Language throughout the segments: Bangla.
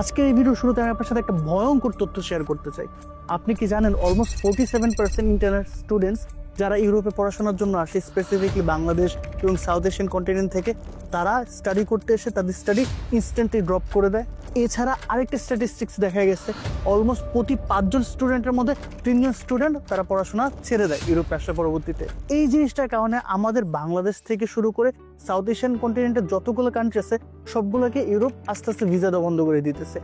আজকের এই ভিডিও শুরুতে আমি আপনার সাথে একটা ভয়ঙ্কর তথ্য শেয়ার করতে চাই। আপনি কি জানেন অলমোস্ট 47% ইন্টারন্যাশনাল স্টুডেন্টস যারা ইউরোপে পড়াশোনার জন্য আসে, স্পেসিফিকলি বাংলাদেশ এবং সাউথ এশিয়ান কন্টিনেন্ট থেকে, তারা স্টাডি করতে এসে তাদের স্টাডি ইনস্ট্যান্টলি ড্রপ করে দেয়। এছাড়া আরেকটা স্ট্যাটিস্টিক্স দেখা গেছে, অলমোস্ট প্রতি 5 জন স্টুডেন্টের মধ্যে 3 জন স্টুডেন্ট তারা পড়াশোনা ছেড়ে দেয় ইউরোপে আসার পরবর্তীতে। এই জিনিসটার কারণে আমাদের বাংলাদেশ থেকে শুরু করে সাউথ এশিয়ান কন্টিনেন্টের যতগুলো কান্ট্রি আছে সবগুলোকে ইউরোপ আস্তে আস্তে ভিসা দেওয়া বন্ধ করে দিতেছে।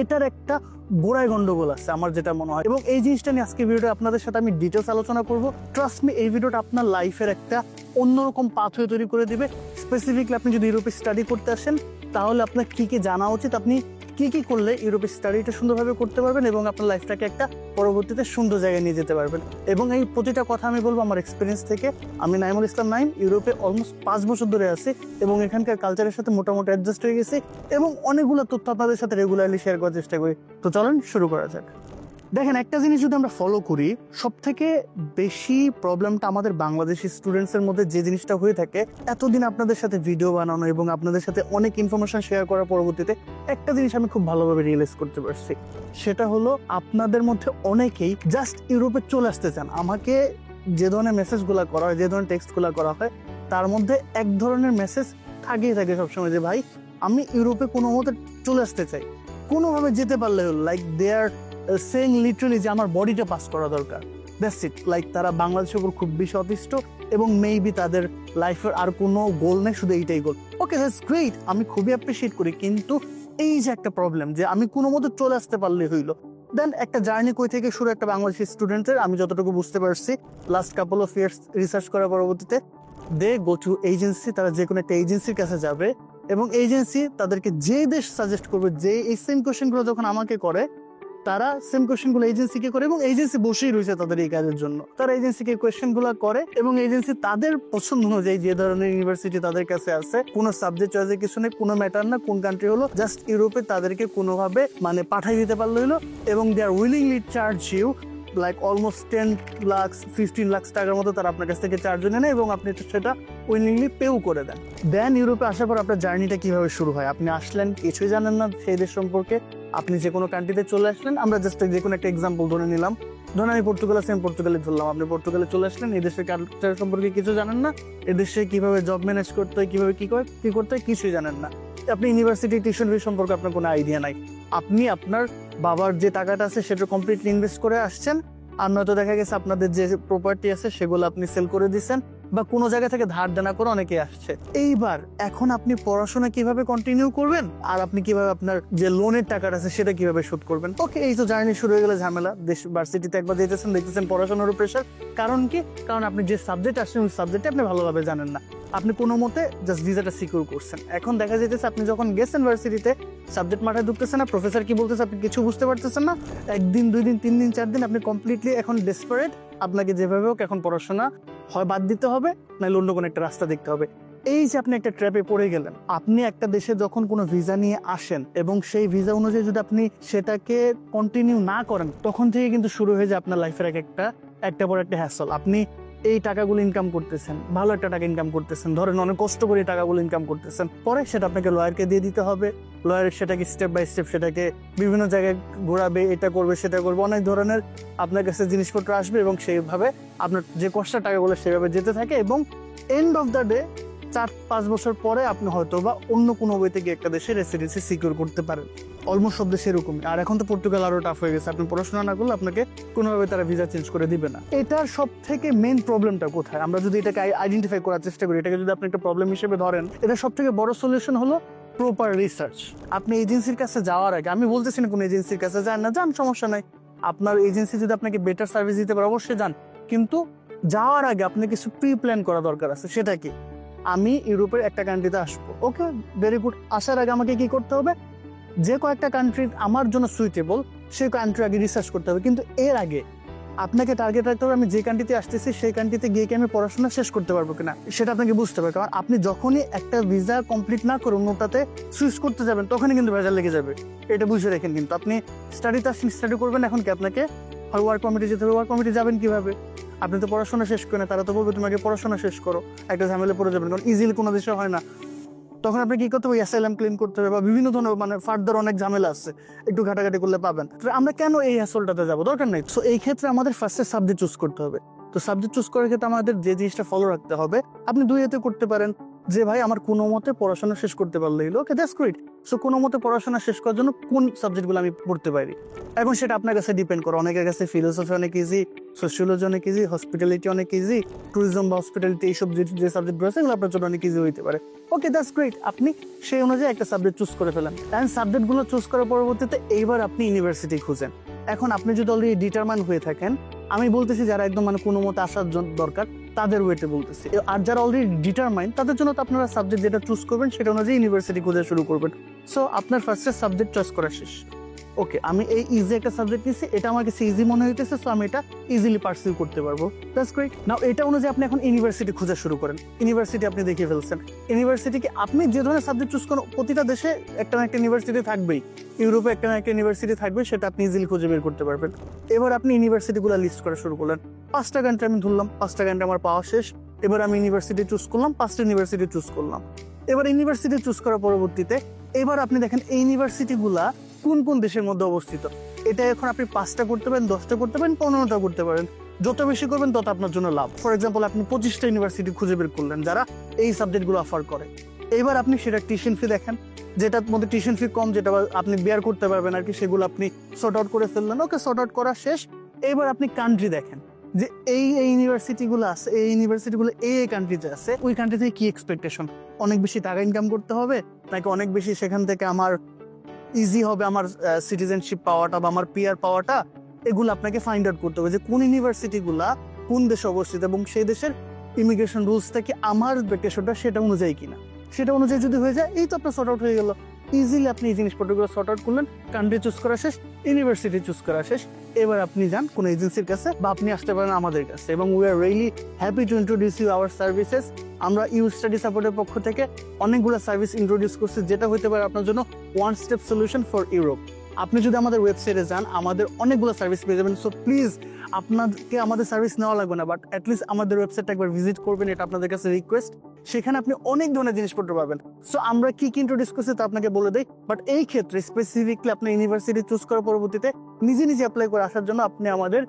এটার একটা গোড়ায় গন্ডগোল আছে আমার যেটা মনে হয়, এবং এই জিনিসটা নিয়ে আজকে ভিডিওটা আপনাদের সাথে আমি ডিটেলস আলোচনা করবো। ট্রাস্ট মি, এই ভিডিওটা আপনার লাইফের একটা অন্যরকম পাথওয়ে তৈরি করে দিবে। স্পেসিফিকলি আপনি যদি ইউরোপে স্টাডি করতে আসেন তাহলে আপনার কি কি জানা উচিত, আপনি কি কি করলে ইউরোপে স্টাডিটা সুন্দরভাবে করতে পারবেন এবং আপনার লাইফটাকে একটা পরবর্তীতে সুন্দর জায়গায় নিয়ে যেতে পারবেন। এবং এই প্রতিটা কথা আমি বলবো আমার এক্সপিরিয়েন্স থেকে। আমি নাইমুল ইসলাম নাইম, ইউরোপে অলমোস্ট 5 বছর ধরে আছি এবং এখানকার কালচারের সাথে মোটামুটি অ্যাডজাস্ট হয়ে গেছি এবং অনেকগুলো তথ্য আপনাদের সাথে রেগুলারলি শেয়ার করার চেষ্টা করি। তো চলেন শুরু করা যাক। দেখেন, একটা জিনিস যদি আমরা ফলো করি, সব থেকে বেশি প্রবলেমটা আমাদের বাংলাদেশি স্টুডেন্টসের মধ্যে যে জিনিসটা হয়ে থাকে, এতদিন আপনাদের সাথে ভিডিও বানানো এবং আপনাদের সাথে অনেক ইনফরমেশন শেয়ার করার পরবর্তীতে একটা জিনিস আমি খুব ভালোভাবে রিয়েলাইজ করতে পারছি। সেটা হলো আপনাদের মধ্যে অনেকেই জাস্ট ইউরোপে চলে আসতে চান। আমাকে যে ধরনের মেসেজগুলো করা হয়, যে ধরনের টেক্সটগুলো করা হয়, তার মধ্যে এক ধরনের মেসেজ থাকেই থাকে সবসময় যে ভাই আমি ইউরোপে কোনো মতে চলে আসতে চাই, কোনোভাবে যেতে পারলে হলো। Like they are saying literally যে আমার বডিটা পাস করা দরকার, দ্যাটস ইট। লাইক তারা বাংলাদেশের উপর খুব বেশি অতিষ্ঠ এবং মেবি তাদের লাইফের আর কোনো গোল নেই, শুধু এইটাই গোল। ওকে, দ্যাটস গ্রেট, আমি খুবই অ্যাপ্রিসিয়েট করি। কিন্তু এই যে একটা প্রবলেম যে আমি কোনো মতে চলে আসতে পারলে হইলো। দেন একটা জার্নি কই থেকে শুরু একটা বাংলাদেশি স্টুডেন্টের, আমি যতটুকু বুঝতে পারছি last couple of years research করার পরবর্তীতে, দে গো টু এজেন্সি। তারা যে কোনো একটা এজেন্সির কাছে যাবে এবং এজেন্সি তাদেরকে যে দেশ সাজেস্ট করবে, যে এই সেম কোয়েশ্চেনগুলো যখন আমাকে করে, তারা সেম কোয়েশ্চেনগুলো এজেন্সিকে করে এবং এজেন্সি বসেই রয়েছে তাদের এই কাজের জন্য। তারা এজেন্সিকে কোয়েশ্চেনগুলো করে এবং এজেন্সি তাদের পছন্দ অনুযায়ী যে ধরনের ইউনিভার্সিটি তাদের কাছে আছে, কোনো সাবজেক্ট চয়েসের কিছু নেই, কোনো ম্যাটার না কোন কান্ট্রি হলো, জাস্ট ইউরোপে তাদেরকে কোনোভাবে পাঠাই দিতে পারলে হলো। এবং they are willingly charge you like almost 10 lakh 15 lakh টাকার মতো তারা আপনার কাছ থেকে চার্জ নেয় এবং আপনি সেটা উইলিংলি পেও করে দেন। দেন ইউরোপে আসার পর আপনার জার্নিটা কিভাবে শুরু হয়। আপনি আসলেন, কিছুই জানেন না সেই দেশ সম্পর্কে, আপনি যে কোনো কান্ট্রিতে চলে আসলেন। আমরা জাস্ট যে কোনো একটা এক্সাম্পল ধরে নিলাম, ধরুন আমি পর্তুগাল আছি, আমি পর্তুগালে ধরলাম। আপনি পর্তুগালে চলে আসলেন, এই দেশের কালচার সম্পর্কে কিছু জানেন না, এদেশে কিভাবে জব ম্যানেজ করতে হয়, কিভাবে কি করতে হয়, কিছুই জানেন না। আপনি ইউনিভার্সিটি টিউশন ফি সম্পর্কে আপনার কোনো আইডিয়া নাই। আপনি আপনার বাবার যে টাকাটা আছে সেটা কমপ্লিটলি ইনভেস্ট করে আসছেন, আর নয়তো দেখা গেছে আপনাদের যে প্রপার্টি আছে সেগুলো আপনি সেল করে দিচ্ছেন বা কোনো জায়গা থেকে ধার দেনা করে অনেকে আসছে। এইবার এখন আপনি পড়াশোনা কিভাবে কন্টিনিউ করবেন আর আপনি কিভাবে আপনার যে লোনের টাকাটা আছে সেটা কিভাবে শোধ করবেন। ওকে, এই তো জার্নি শুরু হয়ে গেলে ঝামেলা। দেশ ভার্সিটিতে একবার যেতেছেন, দেখতেছেন পড়াশোনার প্রেশার। কারণ কি? কারণ আপনি যে সাবজেক্ট আসছেন ওই সাবজেক্টে আপনি ভালোভাবে জানেন না। আপনি কোনো মতে জাস্ট ভিসাটা সিকিউর করছেন। এখন দেখা যেতেছে আপনি যখন গেছেন ভার্সিটিতে, সাবজেক্ট মাথায় ঢুকতেছে না, প্রফেসর কি বলতেছে আপনি কিছু বুঝতে পারতেছেন না। 1 দিন 2 দিন 3 দিন 4 দিন আপনি কমপ্লিটলি এখন ডেসপারেট। আপনাকে যেভাবে হোক এখন পড়াশোনা হয় বাদ দিতে হবে, নাহলে অন্য কোনো একটা রাস্তা দেখতে হবে। এই যে আপনি একটা ট্র্যাপে পড়ে গেলেন। আপনি একটা দেশে যখন কোনো ভিসা নিয়ে আসেন এবং সেই ভিসা অনুযায়ী যদি আপনি সেটাকে কন্টিনিউ না করেন, তখন থেকে কিন্তু শুরু হয়ে যায় আপনার লাইফের একটা পর একটা হ্যাসল। আপনি এই টাকাগুলো ইনকাম করতেছেন, ভালো একটা টাকা ইনকাম করতেছেন, ধরেন অনেক কষ্ট করে টাকাগুলো ইনকাম করতেছেন, পরে সেটা আপনাকে লয়ারকে দিয়ে দিতে হবে। লয়ার সেটাকে স্টেপ বাই স্টেপ সেটাকে বিভিন্ন জায়গায় ঘোরাবে, এটা করবে সেটা করবে, অনেক ধরনের আপনার কাছে জিনিসপত্র আসবে এবং সেইভাবে আপনার যে কষ্টের টাকাগুলো সেভাবে যেতে থাকে এবং এন্ড অফ দ্য ডে 4-5 বছর পরে আপনি হয়তো বা অন্য কোনো ওয়েতে গিয়ে একটা দেশে রেসিডেন্সি সিকিউর করতে পারেন। অলমোস্ট সব দেশে এরকমই। আর এখন তো পর্তুগাল আরো টাফ হয়ে গেছে, আপনি পড়াশোনা না করলে আপনাকে কোনোভাবে তারা ভিসা চেঞ্জ করে দিবে না। এটার সব থেকে মেইন প্রবলেমটা কোথায়, আমরা যদি এটাকে আইডেন্টিফাই করার চেষ্টা করি, এটাকে যদি আপনি একটা প্রবলেম হিসেবে ধরেন, এটা সব থেকে বড় সলিউশন হলো প্রপার রিসার্চ। আপনি এজেন্সির কাছে যাওয়ার আগে, আমি বলতেছি না কোন এজেন্সির কাছে যান না, যান, সমস্যা নাই। আপনার এজেন্সি যদি আপনাকে বেটার সার্ভিস দিতে পারে অবশ্যই যান, কিন্তু যাওয়ার আগে আপনার কিছু প্রি প্ল্যান করা দরকার আছে। সেটা কি? আমি ইউরোপের একটা কান্ট্রিতে আসবো, ওকে ভেরি গুড। আসার আগে আমাকে কি করতে হবে? যে কয়েকটা কান্ট্রি আমার জন্য সুইটেবল সেই কান্ট্রি আগে রিসার্চ করতে হবে। কিন্তু এর আগে আপনাকে টার্গেট রাখতে হবে আমি যে কান্ট্রিতে আসতেছি সেই কান্ট্রিতে গিয়ে কি আমি পড়াশোনা শেষ করতে পারবো কিনা, সেটা আপনাকে বুঝতে হবে। কারণ আপনি যখনই একটা ভিসা কমপ্লিট না করে অন্যটাতে সুইচ করতে যাবেন তখনই কিন্তু ভেজাল লেগে যাবে। এটা বুঝে রাখেন। কিন্তু আপনি স্টাডিতে আসছেন, স্টাডি করবেন, এখন কি আপনাকে হয় ওয়ার্ক পারমিটে যেতে হবে। ওয়ার্ক পারমিটে যাবেন কিভাবে? আপনি তো পড়াশোনা শেষ করেন, তারা তো বলবে তোমাকে পড়াশোনা শেষ করো, একটা ঝামেলা পড়ে যাবেন। কারণ ইজিলি কোনো দেশে হয় না। তখন আপনি কি করতে হবে, অ্যাসাইলাম ক্লেম করতে হবে বা বিভিন্ন ধরনের মানে ফার্দার অনেক ঝামেলা আছে, একটু ঘাটাঘাটি করলে পাবেন। তো আমরা কেন এই হ্যাসলটাতে যাবো, দরকার নেই। সো এই ক্ষেত্রে আমাদের ফার্স্টে সাবজেক্ট চুজ করতে হবে। তো সাবজেক্ট চুজ করার ক্ষেত্রে আমাদের যে জিনিসটা ফলো রাখতে হবে, আপনি দুই এতে করতে পারেন যে ভাই আমার কোনো মতে পড়াশোনা শেষ করতে পারলেই হলো, ওকে দ্যাটস গ্রেট। সো কোনো মতে পড়াশোনা শেষ করার জন্য কোন সাবজেক্টগুলো আমি পড়তে পারি, এখন সেটা আপনার কাছে ডিপেন্ড করে। অনেকের কাছে ফিলোসফি অনেক ইজি, সোশিওলজি অনেক ইজি, হসপিটালিটি অনেক ইজি, ট্যুরিজম বা হসপিটালিটি, এইসব যে সাবজেক্টগুলো আছে এগুলো আপনার জন্য অনেক ইজি হইতে পারে। ওকে দ্যাটস গ্রেট, আপনি সেই অনুযায়ী একটা সাবজেক্ট চুজ করে ফেলেন। অ্যান্ড সাবজেক্টগুলো চুজ করার পরবর্তীতে এইবার আপনি ইউনিভার্সিটি খুঁজেন। এখন আপনি যদি অলরেডি ডিটারমাইন হয়ে থাকেন, আমি বলতেছি যারা একদম মানে কোনো মতে আসার দরকার তাদের ওয়েটে বলতেছি, আর যারা অলরেডি ডিটারমাইন তাদের জন্য তো আপনারা সাবজেক্ট যেটা চুজ করবেন সেটা অনুযায়ী ইউনিভার্সিটি খোঁজা শুরু করবেন। সো আপনার ফার্স্টে সাবজেক্ট চয়েস করা শেষ। ওকে, আমি এই ইজি একটা সাবজেক্ট নিচ্ছি, এটা আমার কাছে ইজি মনে হইতেছে, সো আমি এটা ইজিলি পারসিউ করতে পারবো। That's great. নাও এটা অনুযায়ী আপনি এখন ইউনিভার্সিটি খোঁজা শুরু করেন। ইউনিভার্সিটি আপনি দেখে ফেলছেন, ইউনিভার্সিটিকে আপনি যে ধরনের সাবজেক্ট চুজ করেন, প্রতিটা দেশে একটা না একটা ইউনিভার্সিটি থাকবেই, ইউরোপে একটা না একটা ইউনিভার্সিটি থাকবে, সেটা আপনি ইজিলি খুঁজে বের করতে পারবেন। এবার আপনি ইউনিভার্সিটিগুলো লিস্ট করা শুরু করলেন। 5টা কান্ট্রি আমি ধরলাম, 5টা কান্ট্রি আমার পাওয়া শেষ। এবার আমি ইউনিভার্সিটি চুজ করলাম, 5টা ইউনিভার্সিটি চুজ করলাম। এবার ইউনিভার্সিটি চুজ করার পরবর্তীতে এবার আপনি দেখেন এই ইউনিভার্সিটিগুলা কোন কোন দেশের মধ্যে অবস্থিত। এটা এখন আপনি 5টা করতে পারেন, 10টা করতে পারেন, 15টা করতে পারেন। যত বেশি করবেন তত আপনার জন্য লাভ। ফর এক্সাম্পল, আপনি 25টা ইউনিভার্সিটি খুঁজে বের করলেন যারা এই সাবজেক্টগুলো অফার করে। এবার আপনি সেটা টিউশন ফি দেখেন, যেটার মধ্যে টিউশন ফি কম, যেটা আপনি বেয়ার করতে পারবেন আর কি, সেগুলো আপনি সর্ট আউট করে ফেললেন। ওকে, সর্ট আউট করা শেষ। এবার আপনি কান্ট্রি দেখেন যে এই ইউনিভার্সিটিগুলো আছে, এই ইউনিভার্সিটিগুলো এই কান্ট্রিতে আছে, ওই কান্ট্রি থেকে কি এক্সপেকটেশন, অনেক বেশি টাকা ইনকাম করতে হবে নাকি অনেক বেশি সেখান থেকে আমার ইজি হবে আমার সিটিজেনশিপ পাওয়াটা বা আমার পিআর পাওয়াটা, এগুলো আপনাকে ফাইন্ড আউট করতে হবে যে কোন ইউনিভার্সিটিগুলা কোন দেশে অবস্থিত এবং সেই দেশের ইমিগ্রেশন রুলসটা কি আমার ভ্যাকেশনটা সেটা অনুযায়ী কিনা। সেটা অনুযায়ী যদি হয়ে যায়, এই তো আপনার সর্ট আউট হয়ে গেল। ইজিলি আপনি এই জিনিসপত্রগুলো সর্ট আউট করলেন, কান্ট্রি চুজ করা শেষ, ইউনিভার্সিটি চুজ করা শেষ। এবার আপনি যান কোনো এজেন্সির কাছে বা আপনি আসতে পারেন আমাদের কাছে, এবং we are really happy to introduce you our services. আমরা ইউ স্টাডি সাপোর্টের পক্ষ থেকে অনেকগুলো সার্ভিস ইন্ট্রোডিউস করছি, যেটা হতে পারে আপনার জন্য one step solution for Europe. আপনি যদি আমাদের ওয়েবসাইটে যান, আমাদের অনেকগুলো সার্ভিস পেয়ে যাবেন। সো প্লিজ, আপনাকে আমাদের সার্ভিস নেওয়া লাগবে না, বাট অ্যাটলিস্ট আমাদের ওয়েবসাইটটা একবার ভিজিট করবেন, এটা আপনাদের কাছে রিকোয়েস্ট। সেখানে আপনি অনেক ধরনের জিনিসপত্র পাবেন। সো আমরা কি কি ইন্ট্রোডিউস করছি তা আপনাকে বলে দেই, বাট এই ক্ষেত্রে স্পেসিফিকলি আপনি ইউনিভার্সিটি চুজ করার পরবর্তীতে নিজে নিজে অ্যাপ্লাই করে আসার জন্য আপনি আমাদের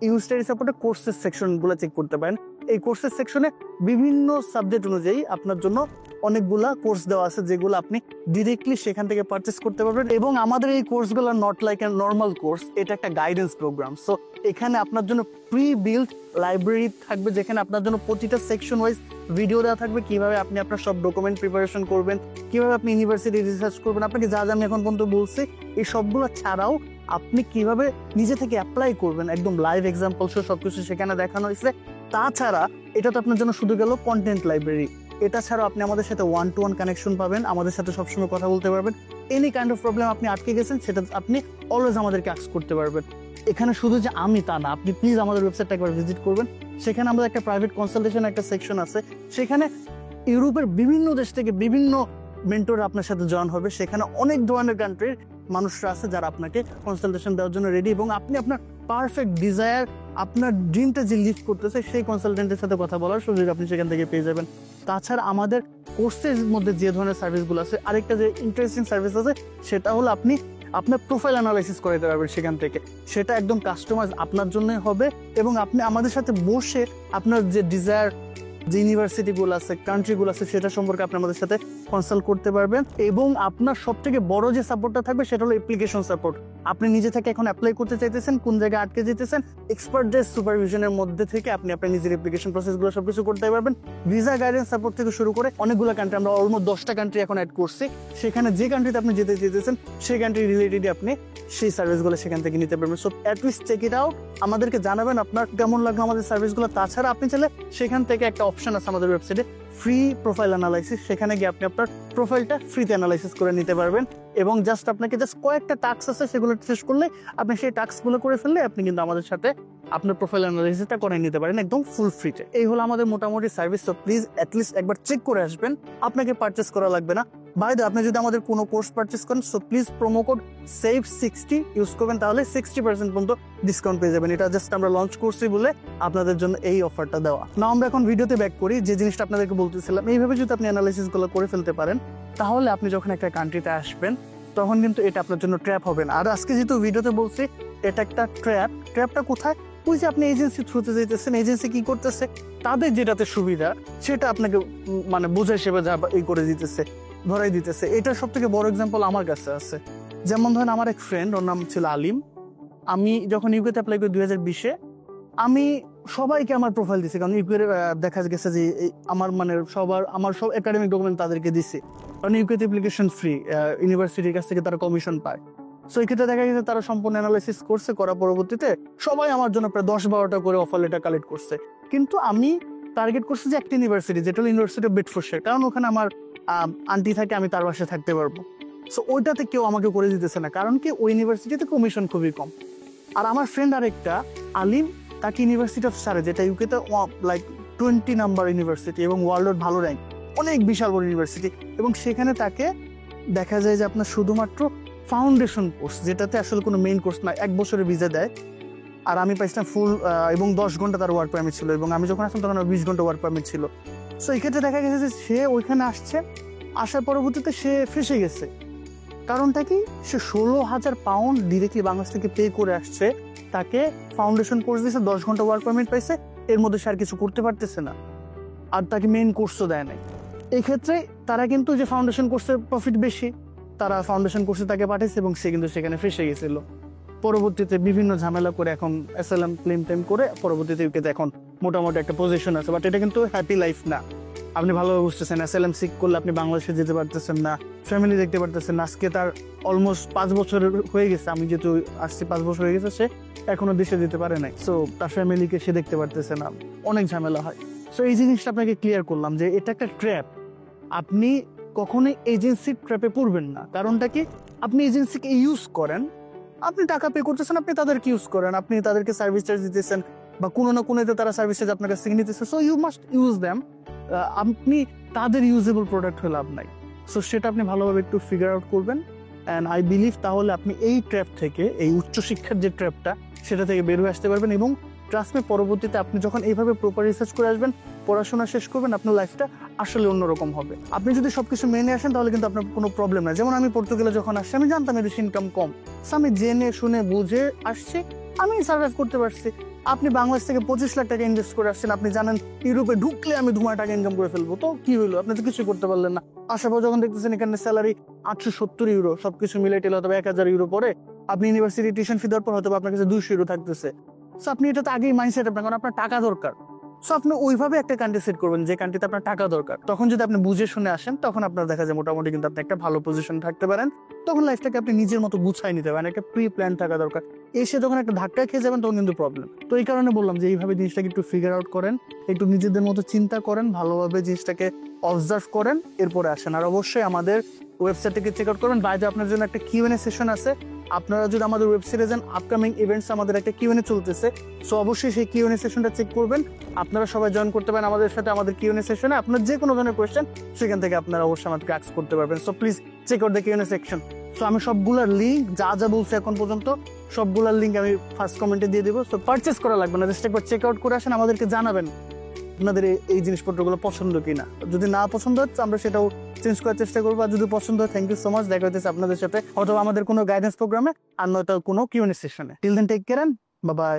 ইউ স্টাডি সাপোর্টের কোর্সের সেকশনগুলো চেক করতে পারেন। এই কোর্সের সেকশনে বিভিন্ন সাবজেক্ট অনুযায়ী আপনার জন্য অনেকগুলা কোর্স দেওয়া আছে, যেগুলো আপনি ডিরেক্টলি সেখান থেকে পারচেস করতে পারবেন। এবং আমাদের এই কোর্সগুলো not like a normal course, এটা একটা গাইডেন্স প্রোগ্রাম। সো এখানে আপনার জন্য প্রি বিল্ড লাইব্রেরি থাকবে, যেখানে আপনার জন্য প্রতিটা সেকশন ওয়াইজ ভিডিও দেওয়া থাকবে, কিভাবে আপনি আপনার সব ডকুমেন্ট প্রিপারেশন করবেন, কিভাবে আপনি ইউনিভার্সিটি রিসার্চ করবেন। আপনাকে যা যা আমি এখন পর্যন্ত বলছি, এই সবগুলো ছাড়াও আপনি কিভাবে নিজে থেকে অ্যাপ্লাই করবেন, একদম লাইভ এক্সাম্পল সহ সবকিছু সেখানে দেখানো হয়েছে। তাছাড়া এটা তো আপনার জন্য শুধু গেল কন্টেন্ট লাইব্রেরি, এটা ছাড়াও আপনি আমাদের সাথে 1-to-1 কানেকশন পাবেন, আমাদের সাথে সবসময় কথা বলতে পারবেন। এনি কাইন্ড অফ প্রবলেম আপনি আটকে গেছেন, সেটা আপনি অলওয়েজ আমাদেরকে আস্ক করতে পারবেন। এখানে শুধু যে আমি তা না, আপনি প্লিজ আমাদের ওয়েবসাইটটা একবার ভিজিট করবেন। সেখানে আমাদের একটা প্রাইভেট কনসালটেশন একটা সেকশন আছে, সেখানে ইউরোপের বিভিন্ন দেশ থেকে বিভিন্ন মেন্টর আপনার সাথে জয়েন হবে। সেখানে অনেক ধরনের কান্ট্রির মানুষরা আছে যারা আপনাকে কনসালটেশন দেওয়ার জন্য রেডি, এবং আপনি আপনার পারফেক্ট ডিজায়ার, আপনার ড্রিমটা যে লিভ করতেছে সেই কনসালটেন্টের সাথে কথা বলার সুযোগ আপনি সেখান থেকে পেয়ে যাবেন। তাছাড়া আমাদের কোর্সের মধ্যে যে ধরনের সার্ভিসগুলো আছে, আরেকটা যে ইন্টারেস্টিং সার্ভিস আছে, সেটা হলো আপনি আপনার প্রোফাইল অ্যানালাইসিস করাতে পারবেন সেখান থেকে। সেটা একদম কাস্টমাইজ আপনার জন্যই হবে, এবং আপনি আমাদের সাথে বসে আপনার যে ডিজায়ার, যে ইউনিভার্সিটিগুলো আছে, কান্ট্রিগুলো আছে, সেটা সম্পর্কে আপনি আমাদের সাথে কনসাল্ট করতে পারবেন। এবং আপনার সব থেকে বড় যে সাপোর্টটা থাকবে সেটা হলো অ্যাপ্লিকেশন সাপোর্ট। আপনি নিজে থেকে এখন অ্যাপ্লাই করতে চাইতেছেন, কোন জায়গায় আটকে যেতেছেন, এক্সপার্টদের সুপারভিশনের মধ্যে থেকে আপনি আপনার নিজের অ্যাপ্লিকেশন প্রসেসগুলো সবকিছু করতে পারবেন। ভিসা গাইডেন্স সাপোর্ট থেকে শুরু করে অনেকগুলো কান্ট্রি, আমরা অলমোস্ট 10টা কান্ট্রি এখন অ্যাড করছি। সেখানে যে কান্ট্রিতে আপনি যেতে চাইতেছেন সেই কান্ট্রি রিলেটেড আপনি সেই সার্ভিসগুলো সেখান থেকে নিতে পারবেন। So at least check it out, আমাদেরকে জানাবেন আপনার কেমন লাগলো আমাদের সার্ভিসগুলো। তাছাড়া আপনি চাইলে সেখান থেকে একটা অপশন আছে আমাদের ওয়েবসাইটে, ফ্রি প্রোফাইল অ্যানালাইসিস। সেখানে গিয়ে আপনি আপনার প্রোফাইলটা ফ্রিতে অ্যানালাইসিস করে নিতে পারবেন, এবং জাস্ট আপনাকে জাস্ট কয়েকটা টাস্ক আছে, সেগুলো শেষ করলে আপনি সেই টাস্কগুলো করে ফেললে আপনি কিন্তু আমাদের সাথে আপনার প্রোফাইল অ্যানালাইসিসটা করে নিতে পারেন একদম ফুল ফ্রিতে। এই হলো আমাদের মোটামুটি সার্ভিস। তো প্লিজ অ্যাটলিস্ট একবার চেক করে আসবেন, আপনাকে পারচেস করা লাগবে না। বাই দ্য আপনি যদি আমাদের কোনো কোর্স পারচেস করেন, so please promo code SAVE60 use করবেন, তাহলে 60% পর্যন্ত ডিসকাউন্ট পেয়ে যাবেন। এটা জাস্ট আমরা লঞ্চ করছি বলে আপনাদের জন্য এই অফারটা দেওয়া। না আমরা এখন ভিডিওতে ব্যাক করি, যে জিনিসটা আপনাদেরকে বলতেছিলাম, এইভাবে যদি আপনি অ্যানালাইসিসগুলো করে ফেলতে পারেন, তাহলে আপনি যখন একটা কান্ট্রিতে আসবেন তখন কিন্তু এটা আপনার জন্য ট্র্যাপ হবে না। আর আজকে যেহেতু ভিডিওতে বলছি এটা একটা ট্র্যাপ, ট্র্যাপটা কোথায়? ওই যে আপনি এজেন্সি থ্রুতে যেতেছেন, এজেন্সি কি করতেছে, তাদের যেটাতে সুবিধা সেটা আপনাকে মানে বোঝা হিসেবে যা এই করে দিতেছে, ধরাই দিতেছে। এটা সব থেকে বড় এক্সাম্পল আমার কাছে আছে। যেমন ধরেন আমার এক ফ্রেন্ড, ওর নাম ছিল আলিম। আমি যখন ইউকেতে অ্যাপ্লাই করি 2020-এ, আমি সবাইকে আমার প্রোফাইল দিছি, কারণ ইউকে দেখা গেছে যে আমার মানে আমার সব একাডেমিক ডকুমেন্ট তাদেরকে দিছি, কারণ ইউকেতে অ্যাপ্লিকেশন ফ্রি, ইউনিভার্সিটির কাছ থেকে তারা কমিশন পায়। সো এই ক্ষেত্রে দেখা গেছে তারা সম্পূর্ণ অ্যানালাইসিস করছে, করার পরবর্তীতে সবাই আমার জন্য প্রায় 10-12টা করে অফার লেটার কালেক্ট করছে। কিন্তু আমি টার্গেট করছি যে একটা ইউনিভার্সিটি, যেটা হলো ইউনিভার্সিটি অফ বেডফোর্ডশায়ার, কারণ ওখানে আমার আন্টি থাকে, আমি তার বাসায় থাকতে পারবো। সো ওইটাতে কেউ আমাকে করে দিতেছে না, কারণ কি ওই ইউনিভার্সিটিতে কমিশন খুবই কম। আর আমার ফ্রেন্ড আরেকটা আলিম, তাকে ইউনিভার্সিটি অফ সারে, যেটা ইউকেতে লাইক 20 নাম্বার ইউনিভার্সিটি এবং ওয়ার্ল্ডের ভালো র্যাঙ্ক, অনেক বিশাল বড় ইউনিভার্সিটি, এবং সেখানে তাকে দেখা যায় যে আপনার শুধুমাত্র ফাউন্ডেশন কোর্স, যেটাতে আসলে কোনো মেইন কোর্স না, 1 বছরের ভিসা দেয়। আর আমি পাইছিলাম ফুল এবং 10 ঘন্টা তার ওয়ার্ক পারমিট ছিল, এবং আমি যখন আসলাম তখন 20 ঘন্টা ওয়ার্ক পারমিট ছিল। সো এই ক্ষেত্রে দেখা গেছে যে সে ওইখানে আসছে, আসার পরবর্তীতে সে ফেসে গেছে। কারণটা কি? সে 16,000 পাউন্ড ডিরেক্টলি বাংলাদেশ থেকে পে করে আসছে, তাকে ফাউন্ডেশন কোর্স দিয়েছে, 10 ঘন্টা ওয়ার্ক পারমিট পাইছে, এর মধ্যে সে আর কিছু করতে পারতেছে না, আর তাকে মেইন কোর্সও দেয় নাই। এই ক্ষেত্রে তারা কিন্তু যে ফাউন্ডেশন কোর্সের প্রফিট বেশি, তারা ফাউন্ডেশন কোর্সে তাকে পাঠিয়েছে এবং সে কিন্তু সেখানে ফেসে গেছিল। পরবর্তীতে বিভিন্ন ঝামেলা করে এখন অ্যাসাইলাম ক্লেম টেম করে পরবর্তীতে ইউকেতে এখন মোটামুটি একটা পজিশন আছে। বাট এটা কিন্তু হ্যাপি লাইফ না, আপনি ভালোভাবে বুঝতেছেন। অ্যাসাইলাম সিক করলে আপনি বাংলাদেশে যেতে পারতেছেন না, ফ্যামিলি দেখতে পারতেছেন না। আজকে তার অলমোস্ট 5 বছর হয়ে গেছে, আমি যেহেতু আসছি 5 বছর হয়ে গেছে, সে এখনো দেশে যেতে পারে নাই। সো তার ফ্যামিলিকে সে দেখতে পারতেছে না, অনেক ঝামেলা হয়। সো এই জিনিসটা আপনাকে ক্লিয়ার করলাম যে এটা একটা ট্র্যাপ। আপনি কখনোই এজেন্সির ট্র্যাপে পড়বেন না। কারণটা কি? আপনি এজেন্সিকে ইউজ করেন, আপনি টাকা পে করতেছেন, আপনি তাদেরকে ইউজ করেন, আপনি তাদেরকে সার্ভিস চার্জ দিতেছেন, বা কোনো না কোনো তারা সার্ভিস চার্জ আপনার কাছ থেকে নিতেছে। So you must use them. আপনি তাদের ইউজেবল প্রোডাক্ট হলে লাভ নাই। সো সেটা আপনি ভালোভাবে একটু ফিগার আউট করবেন, অ্যান্ড আই বিলিভ তাহলে আপনি এই ট্র্যাপ থেকে, এই উচ্চশিক্ষার যে ট্র্যাপটা, সেটা থেকে বের হয়ে আসতে পারবেন। এবং ট্রাস্ট মি, পরবর্তীতে আপনি যখন এইভাবে প্রপার রিসার্চ করে আসবেন, পড়াশোনা শেষ করবেন, আপনার লাইফটা আসলে অন্যরকম হবে। আপনি যদি সবকিছু মেনে আসেন তাহলে কিন্তু আপনার কোনো প্রবলেম নাই। যেমন আমি পর্তুগালে যখন আসছি, আমি জানতাম এদেশে ইনকাম কম, আমি জেনে শুনে বুঝে আসছি, আমি সার্ভাইভ করতে পারছি। আপনি বাংলাদেশ থেকে 25 লাখ টাকা ইনভেস্ট করে আসছেন, আপনি জানেন ইউরোপে ঢুকলে আমি 2 টাকা ইনকাম করে ফেলবো, তো কি হলো? আপনি তো কিছু করতে পারলেন না। আসার পর যখন দেখতেছেন এখানে স্যালারি 870 ইউরো, সবকিছু মিলে টেলে হয়তো 1000 ইউরো পরে, আপনি ইউনিভার্সিটি টিউশন ফি দেওয়ার পর হয়তো আপনার কাছে 200 ইউরো থাকতেছে। সো আপনি এটা তো আগেই মাইন্ডসেট আপনার, কারণ আপনার টাকা দরকার। সো আপনি ওইভাবে একটা কান্ট্রি সেট করবেন যে কান্ট্রিতে আপনার টাকা দরকার। তখন যদি আপনি বুঝে শুনে আসেন, তখন আপনার দেখা যায় মোটামুটি কিন্তু আপনি একটা ভালো পজিশন থাকতে পারেন। তখন লাইফটাকে আপনি নিজের মতো গুছাই নিতে পারেন, একটা প্রি প্ল্যান থাকা দরকার। এসে যখন একটা ধাক্কা খেয়ে যাবেন তখন কিন্তু প্রবলেম। তো এই কারণে বললাম যে এইভাবে জিনিসটাকে একটু ফিগার আউট করেন, একটু নিজেদের মতো চিন্তা করেন, ভালোভাবে জিনিসটাকে অবজার্ভ করেন, এরপরে আসেন। আর অবশ্যই আমাদের ওয়েবসাইট থেকে চেক আউট করবেন। বাইরে আপনার জন্য একটা কিউএনএ সেশন আছে। আপনারা যদি আমাদের ওয়েবসাইটে যান, আপকামিং ইভেন্টস আমাদের একটা কিউএনএ চলতেছে। সো অবশ্যই সেই কিউএনএ সেশনটা চেক করবেন। আপনারা সবাই জয়েন করতে পারেন আমাদের সাথে আমাদের কিউএনএ সেশনে। আপনার যে কোনো ধরনের কোয়েশ্চেন সেখান থেকে আপনারা অবশ্যই আমাদেরকে আস্ক করতে পারবেন। So please check out the QnA section. So আমি সবগুলোর লিঙ্ক যা যা বলছি এখন পর্যন্ত, সবগুলোর লিঙ্ক আমি ফার্স্ট কমেন্টে দিয়ে দেবো। সো পারচেস করা লাগবে না, জাস্ট একবার চেক আউট করে আসেন, আমাদেরকে জানাবেন আপনাদের এই জিনিসপত্রগুলো পছন্দ কিনা। যদি না পছন্দ হচ্ছে আমরা সেটাও চেঞ্জ করার চেষ্টা করবো, আর যদি পছন্দ হয় থ্যাংক ইউ সো মাচ। দেখা হচ্ছে আপনাদের সাথে অথবা আমাদের কোনো গাইডেন্স প্রোগ্রামে, আর নয়তো কোনো কিউএনএ সেশনে। Till then take care, bye by.